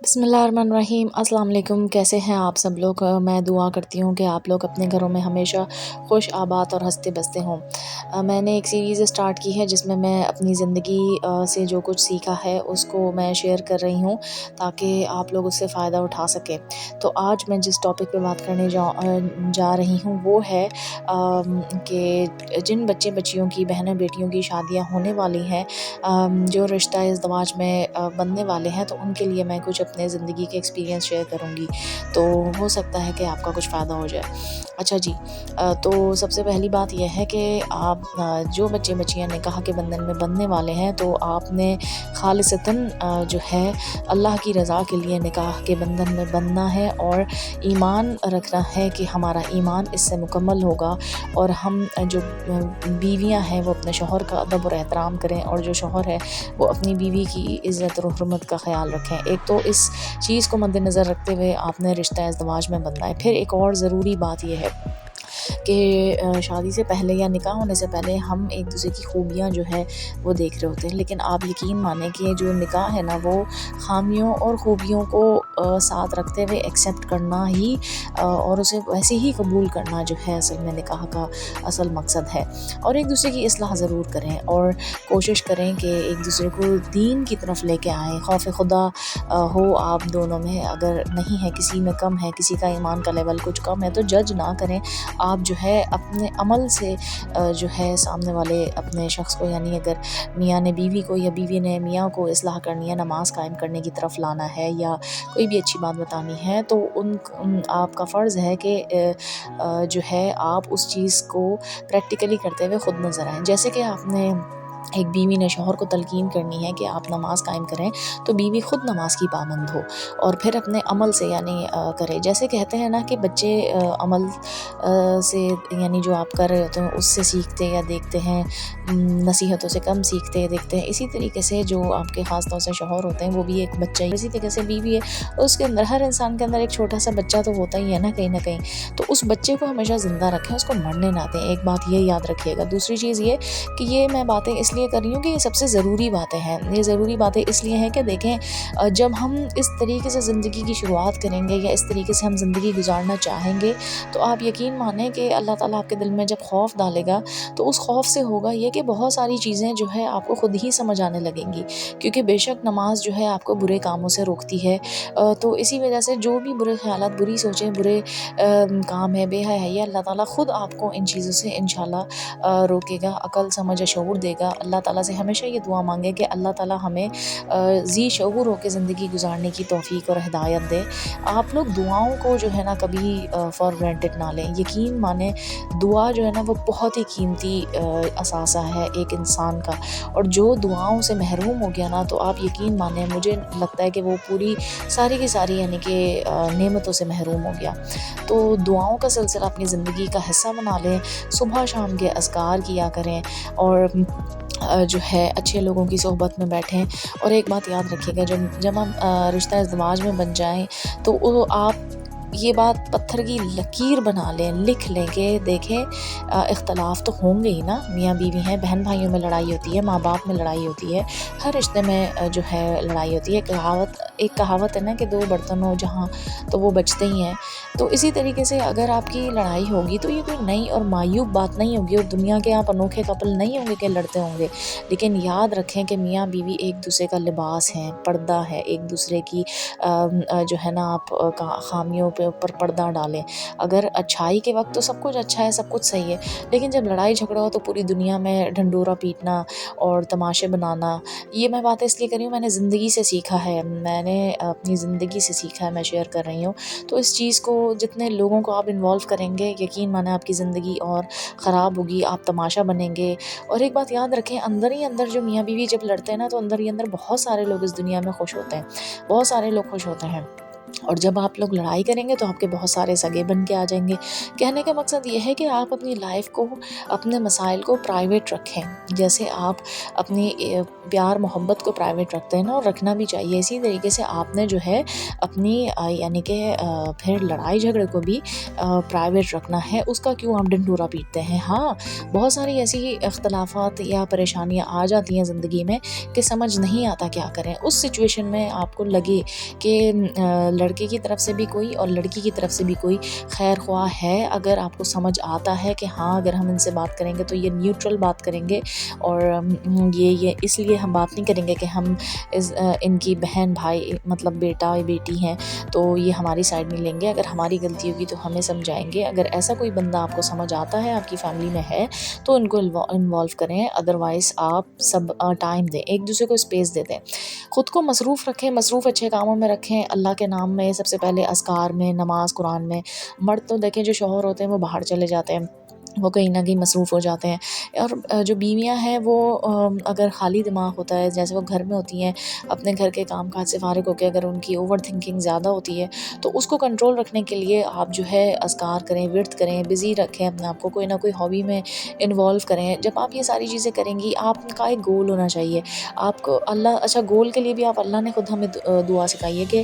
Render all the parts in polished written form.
بسم اللہ الرحمن الرحیم۔ السلام علیکم، کیسے ہیں آپ سب لوگ؟ میں دعا کرتی ہوں کہ آپ لوگ اپنے گھروں میں ہمیشہ خوش آباد اور ہنستے بستے ہوں۔ میں نے ایک سیریز اسٹارٹ کی ہے جس میں اپنی زندگی سے جو کچھ سیکھا ہے اس کو میں شیئر کر رہی ہوں تاکہ آپ لوگ اس سے فائدہ اٹھا سکیں۔ تو آج میں جس ٹاپک پہ بات کرنے جا رہی ہوں وہ ہے کہ جن بچے بچیوں کی بہنوں بیٹیوں کی شادیاں ہونے والی ہیں، جو رشتہ ازدواج میں بننے والے ہیں، تو ان کے لیے میں کچھ اپنے زندگی کے ایکسپیرینس شیئر کروں گی، تو ہو سکتا ہے کہ آپ کا کچھ فائدہ ہو جائے۔ اچھا جی، تو سب سے پہلی بات یہ ہے کہ آپ جو بچے بچیاں نکاح کے بندھن میں بننے والے ہیں تو آپ نے خالصتاً جو ہے اللہ کی رضا کے لیے نکاح کے بندھن میں بننا ہے اور ایمان رکھنا ہے کہ ہمارا ایمان اس سے مکمل ہوگا اور ہم جو بیویاں ہیں وہ اپنے شوہر کا ادب اور احترام کریں، اور جو شوہر ہے وہ اپنی بیوی کی عزت اور حرمت کا خیال رکھیں۔ ایک تو اس چیز کو مد نظر رکھتے ہوئے آپ نے رشتہ ازدواج میں بننا ہے۔ پھر ایک اور ضروری بات یہ ہے کہ شادی سے پہلے یا نکاح ہونے سے پہلے ہم ایک دوسرے کی خوبیاں جو ہے وہ دیکھ رہے ہوتے ہیں، لیکن آپ یقین مانیں کہ جو نکاح ہے نا وہ خامیوں اور خوبیوں کو ساتھ رکھتے ہوئے ایکسیپٹ کرنا ہی اور اسے ویسے ہی قبول کرنا جو ہے اصل میں نکاح کا اصل مقصد ہے۔ اور ایک دوسرے کی اصلاح ضرور کریں اور کوشش کریں کہ ایک دوسرے کو دین کی طرف لے کے آئیں۔ خوف خدا ہو آپ دونوں میں، اگر نہیں ہے، کسی میں کم ہے، کسی کا ایمان کا لیول کچھ کم ہے تو جج نہ کریں۔ آپ جو ہے اپنے عمل سے جو ہے سامنے والے اپنے شخص کو، یعنی اگر میاں نے بیوی کو یا بیوی نے میاں کو اصلاح کرنی ہے، نماز قائم کرنے کی طرف لانا ہے یا کوئی بھی اچھی بات بتانی ہے، تو آپ کا فرض ہے کہ جو ہے آپ اس چیز کو پریکٹیکلی کرتے ہوئے خود نظر آئیں۔ جیسے کہ آپ نے ایک بیوی نے شوہر کو تلقین کرنی ہے کہ آپ نماز قائم کریں، تو بیوی خود نماز کی پابند ہو اور پھر اپنے عمل سے یعنی کرے۔ جیسے کہتے ہیں نا کہ بچے عمل سے یعنی جو آپ کر رہے ہوتے ہیں اس سے سیکھتے یا دیکھتے ہیں، نصیحتوں سے کم سیکھتے یا دیکھتے ہیں۔ اسی طریقے سے جو آپ کے خاص طور سے شوہر ہوتے ہیں وہ بھی ایک بچہ ہی، اسی طریقے سے بیوی ہے، اس کے اندر ہر انسان کے اندر ایک چھوٹا سا بچہ تو ہوتا ہی ہے نا کہیں نہ کہیں، تو اس بچے کو ہمیشہ زندہ رکھیں، اس کو مرنے نہ دیں۔ ایک بات یہ یاد رکھیے گا۔ دوسری چیز یہ کہ یہ میں باتیں اس لیے کر رہی ہوں کہ یہ سب سے ضروری باتیں ہیں۔ یہ ضروری باتیں اس لیے ہیں کہ دیکھیں جب ہم اس طریقے سے زندگی کی شروعات کریں گے یا اس طریقے سے ہم زندگی گزارنا چاہیں گے تو آپ یقین مانیں کہ اللہ تعالیٰ آپ کے دل میں جب خوف ڈالے گا تو اس خوف سے ہوگا یہ کہ بہت ساری چیزیں جو ہے آپ کو خود ہی سمجھ آنے لگیں گی، کیونکہ بے شک نماز جو ہے آپ کو برے کاموں سے روکتی ہے، تو اسی وجہ سے جو بھی برے خیالات، بری سوچیں، برے کام ہے، بے حیائی، اللہ تعالیٰ خود آپ کو ان چیزوں سے انشاءاللہ روکے گا، عقل سمجھ شعور دے گا۔ اللہ تعالیٰ سے ہمیشہ یہ دعا مانگے کہ اللہ تعالیٰ ہمیں ذی شعور ہو کے زندگی گزارنے کی توفیق اور ہدایت دے۔ آپ لوگ دعاؤں کو جو ہے نا کبھی فار گرانٹیڈ نہ لیں۔ یقین مانیں دعا جو ہے نا وہ بہت ہی قیمتی اثاثہ ہے ایک انسان کا، اور جو دعاؤں سے محروم ہو گیا نا تو آپ یقین مانیں مجھے لگتا ہے کہ وہ پوری ساری کی ساری یعنی کہ نعمتوں سے محروم ہو گیا۔ تو دعاؤں کا سلسلہ اپنی زندگی کا حصہ بنا لیں، صبح شام کے اذکار کیا کریں اور جو ہے اچھے لوگوں کی صحبت میں بیٹھیں۔ اور ایک بات یاد رکھیے گا، جب ہم رشتہ ازدواج میں بن جائیں تو آپ یہ بات پتھر کی لکیر بنا لیں، لکھ لیں کہ دیکھیں اختلاف تو ہوں گے ہی نا، میاں بیوی ہیں، بہن بھائیوں میں لڑائی ہوتی ہے، ماں باپ میں لڑائی ہوتی ہے، ہر رشتے میں جو ہے لڑائی ہوتی ہے۔ ایک کہاوت ہے نا کہ دو برتن ہو جہاں تو وہ بچتے ہی ہیں، تو اسی طریقے سے اگر آپ کی لڑائی ہوگی تو یہ کوئی نئی اور معیوب بات نہیں ہوگی، اور دنیا کے آپ انوکھے کپل نہیں ہوں گے کہ لڑتے ہوں گے، لیکن یاد رکھیں کہ میاں بیوی ایک دوسرے کا لباس ہے، پردہ ہے، ایک دوسرے کی جو ہے نا آپ خامیوں پہ اوپر پردہ ڈالیں۔ اگر اچھائی کے وقت تو سب کچھ اچھا ہے، سب کچھ صحیح ہے، لیکن جب لڑائی جھگڑا ہو تو پوری دنیا میں ڈھنڈورا پیٹنا اور تماشے بنانا، یہ میں باتیں اس لیے کر رہی ہوں، میں نے زندگی سے سیکھا ہے، میں نے اپنی زندگی سے سیکھا ہے، میں شیئر کر رہی ہوں۔ تو اس چیز کو جتنے لوگوں کو آپ انوالو کریں گے یقین مانیں آپ کی زندگی اور خراب ہوگی، آپ تماشا بنیں گے۔ اور ایک بات یاد رکھیں، اندر ہی اندر جو میاں بیوی جب لڑتے ہیں نا تو اندر ہی اندر بہت سارے لوگ اس دنیا میں خوش ہوتے ہیں، بہت سارے لوگ خوش ہوتے ہیں۔ اور جب آپ لوگ لڑائی کریں گے تو آپ کے بہت سارے سگے بن کے آ جائیں گے۔ کہنے کا مقصد یہ ہے کہ آپ اپنی لائف کو، اپنے مسائل کو پرائیویٹ رکھیں، جیسے آپ اپنی پیار محبت کو پرائیویٹ رکھتے ہیں نا، اور رکھنا بھی چاہیے۔ اسی طریقے سے آپ نے جو ہے اپنی یعنی کہ پھر لڑائی جھگڑے کو بھی پرائیویٹ رکھنا ہے۔ اس کا کیوں آپ ڈنڈورا پیٹتے ہیں؟ ہاں، بہت ساری ایسی اختلافات یا پریشانیاں آ جاتی ہیں زندگی میں کہ سمجھ نہیں آتا کیا کریں۔ اس سچویشن میں آپ کو لگے کہ لڑکے کی طرف سے بھی کوئی اور لڑکی کی طرف سے بھی کوئی خیر خواہ ہے، اگر آپ کو سمجھ آتا ہے کہ ہاں اگر ہم ان سے بات کریں گے تو یہ نیوٹرل بات کریں گے، اور یہ اس لیے ہم بات نہیں کریں گے کہ ہم ان کی بہن بھائی مطلب بیٹا بیٹی ہیں تو یہ ہماری سائڈ نہیں لیں گے، اگر ہماری غلطی ہوگی تو ہمیں سمجھائیں گے۔ اگر ایسا کوئی بندہ آپ کو سمجھ آتا ہے، آپ کی فیملی میں ہے، تو ان کو انوالو کریں، ادروائز آپ سب ٹائم دیں، ایک دوسرے کو اسپیس دے دیں، خود کو مصروف رکھیں، مصروف اچھے کاموں میں رکھیں، اللہ کے نام میں، سب سے پہلے اذکار میں، نماز قرآن میں۔ مرد تو دیکھیں جو شوہر ہوتے ہیں وہ باہر چلے جاتے ہیں، وہ کہیں نہ کہیں مصروف ہو جاتے ہیں، اور جو بیویاں ہیں وہ اگر خالی دماغ ہوتا ہے، جیسے وہ گھر میں ہوتی ہیں اپنے گھر کے کام کاج سے فارغ ہو کے، اگر ان کی اوور تھنکنگ زیادہ ہوتی ہے تو اس کو کنٹرول رکھنے کے لیے آپ جو ہے اذکار کریں، ورد کریں، بزی رکھیں اپنے آپ کو، کوئی نہ کوئی ہابی میں انوالو کریں۔ جب آپ یہ ساری چیزیں کریں گی، آپ کا ایک گول ہونا چاہیے آپ کو، اچھا گول کے لیے بھی اللہ نے خود ہمیں دعا سکھائی ہے کہ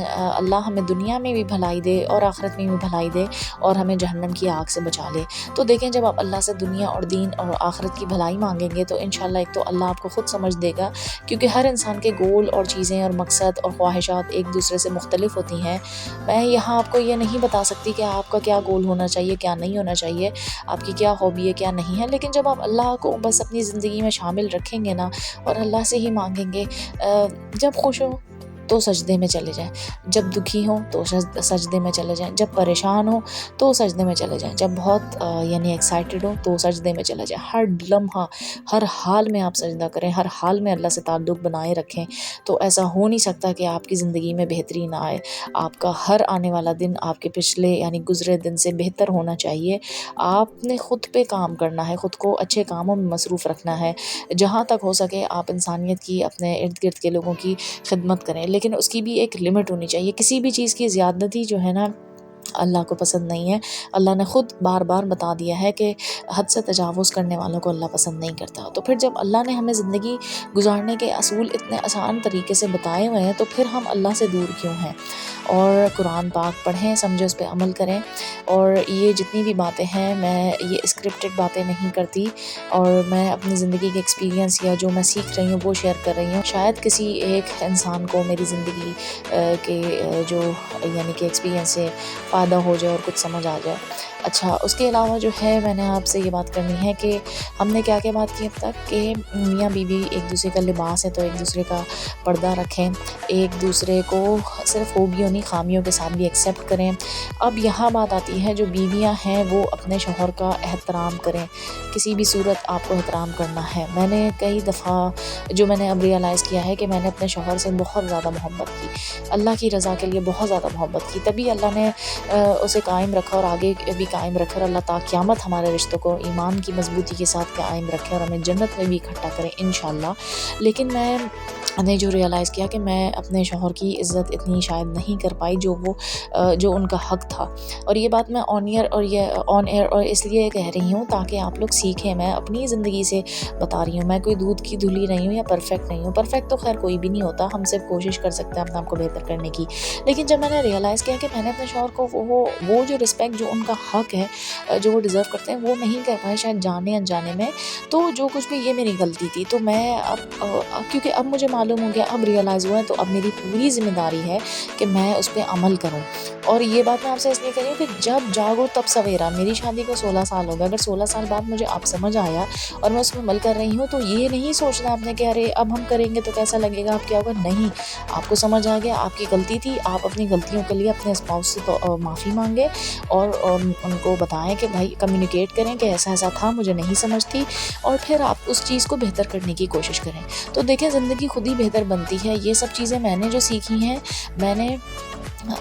اللہ ہمیں دنیا میں بھی بھلائی دے اور آخرت میں بھی بھلائی دے، اور ہمیں جہنم کی آگ سے بچا لے۔ تو دیکھیں جب آپ اللہ سے دنیا اور دین اور آخرت کی بھلائی مانگیں گے تو انشاءاللہ ایک تو اللہ آپ کو خود سمجھ دے گا، کیونکہ ہر انسان کے گول اور چیزیں اور مقصد اور خواہشات ایک دوسرے سے مختلف ہوتی ہیں۔ میں یہاں آپ کو یہ نہیں بتا سکتی کہ آپ کا کیا گول ہونا چاہیے، کیا نہیں ہونا چاہیے، آپ کی کیا ہابی ہے، کیا نہیں ہے، لیکن جب آپ اللہ کو بس اپنی زندگی میں شامل رکھیں گے نا، اور اللہ سے ہی مانگیں گے، جب خوش ہو تو سجدے میں چلے جائیں، جب دکھی ہوں تو سجدے میں چلے جائیں، جب پریشان ہوں تو سجدے میں چلے جائیں، جب بہت یعنی ایکسائٹڈ ہوں تو سجدے میں چلے جائیں۔ ہر لمحہ، ہر حال میں آپ سجدہ کریں، ہر حال میں اللہ سے تعلق بنائے رکھیں، تو ایسا ہو نہیں سکتا کہ آپ کی زندگی میں بہتری نہ آئے۔ آپ کا ہر آنے والا دن آپ کے پچھلے یعنی گزرے دن سے بہتر ہونا چاہیے۔ آپ نے خود پہ کام کرنا ہے، خود کو اچھے کاموں میں مصروف رکھنا ہے، جہاں تک ہو سکے آپ انسانیت کی، اپنے ارد گرد کے لوگوں کی خدمت کریں، لیکن اس کی بھی ایک لمٹ ہونی چاہیے۔ کسی بھی چیز کی زیادتی جو ہے نا اللہ کو پسند نہیں ہے۔ اللہ نے خود بار بار بتا دیا ہے کہ حد سے تجاوز کرنے والوں کو اللہ پسند نہیں کرتا۔ تو پھر جب اللہ نے ہمیں زندگی گزارنے کے اصول اتنے آسان طریقے سے بتائے ہوئے ہیں تو پھر ہم اللہ سے دور کیوں ہیں؟ اور قرآن پاک پڑھیں، سمجھے، اس پہ عمل کریں، اور یہ جتنی بھی باتیں ہیں میں یہ اسکرپٹڈ باتیں نہیں کرتی، اور میں اپنی زندگی کے ایکسپیرینس یا جو میں سیکھ رہی ہوں وہ شیئر کر رہی ہوں۔ شاید کسی ایک انسان کو میری زندگی کے جو یعنی کہ ایکسپیرینس سے فائدہ ہو جائے اور کچھ سمجھ آ جائے۔ اچھا، اس کے علاوہ جو ہے میں نے آپ سے یہ بات کرنی ہے کہ ہم نے کیا کیا بات کی اب تک، کہ میاں بیوی ایک دوسرے کا لباس ہے تو ایک دوسرے کا پردہ رکھیں، ایک دوسرے کو صرف خوبیوں نہیں خامیوں کے ساتھ بھی ایکسیپٹ کریں۔ اب یہاں بات آتی ہے جو بیویاں ہیں وہ اپنے شوہر کا احترام کریں، کسی بھی صورت آپ کو احترام کرنا ہے۔ میں نے کئی دفعہ جو میں نے اب ریئلائز کیا ہے کہ میں نے اپنے شوہر سے بہت زیادہ محبت کی، اللہ کی رضا کے لیے بہت زیادہ محبت کی، تبھی اللہ نے اسے قائم رکھا اور آگے بھی قائم رکھا، اور اللہ تا قیامت ہمارے رشتوں کو ایمان کی مضبوطی کے ساتھ قائم رکھے اور ہمیں جنت میں بھی اکٹھا کرے انشاءاللہ۔ لیکن میں نے جو ریئلائز کیا کہ میں اپنے شوہر کی عزت اتنی شاید نہیں کر پائی جو ان کا حق تھا، اور یہ بات میں آن ایئر اور اس لیے کہہ رہی ہوں تاکہ آپ لوگ سیکھیں۔ میں اپنی زندگی سے بتا رہی ہوں، میں کوئی دودھ کی دھلی نہیں ہوں یا پرفیکٹ نہیں ہوں، پرفیکٹ تو خیر کوئی بھی نہیں ہوتا، ہم صرف کوشش کر سکتے ہیں اپنے آپ کو بہتر کرنے کی۔ لیکن جب میں نے ریئلائز کیا کہ میں نے اپنے شوہر کو وہ جو رسپیکٹ جو ان کا حق ہے، جو وہ ڈیزرو کرتے ہیں، وہ نہیں کر پائے شاید جانے انجانے میں، تو جو کچھ بھی یہ میری غلطی تھی، تو میں اب کیونکہ اب مجھے معلوم ہو گیا، اب ریئلائز ہوا ہے، تو اب میری پوری ذمہ داری ہے کہ میں اس پہ عمل کروں۔ اور یہ بات میں آپ سے اس لیے کہہ رہی ہوں کہ جب جاگو تب سویرا۔ میری شادی کو 16 سال ہو گئے، اگر 16 سال بعد مجھے اب سمجھ آیا اور میں اس پہ عمل کر رہی ہوں، تو یہ نہیں سوچنا آپ نے کہ ارے اب ہم کریں گے تو کیسا لگے گا، اب کیا ہوگا، نہیں، آپ کو سمجھ آ گیا آپ کی غلطی تھی، آپ اپنی غلطیوں کے لیے اپنے اسپاؤس سے معافی مانگے، اور ان کو بتائیں کہ بھائی کمیونیکیٹ کریں کہ ایسا ایسا تھا، مجھے نہیں سمجھ تھی، اور پھر آپ اس چیز کو بہتر کرنے کی کوشش کریں۔ تو دیکھیں زندگی خود ہی بہتر بنتی ہے۔ یہ سب چیزیں میں نے جو سیکھی ہیں، میں نے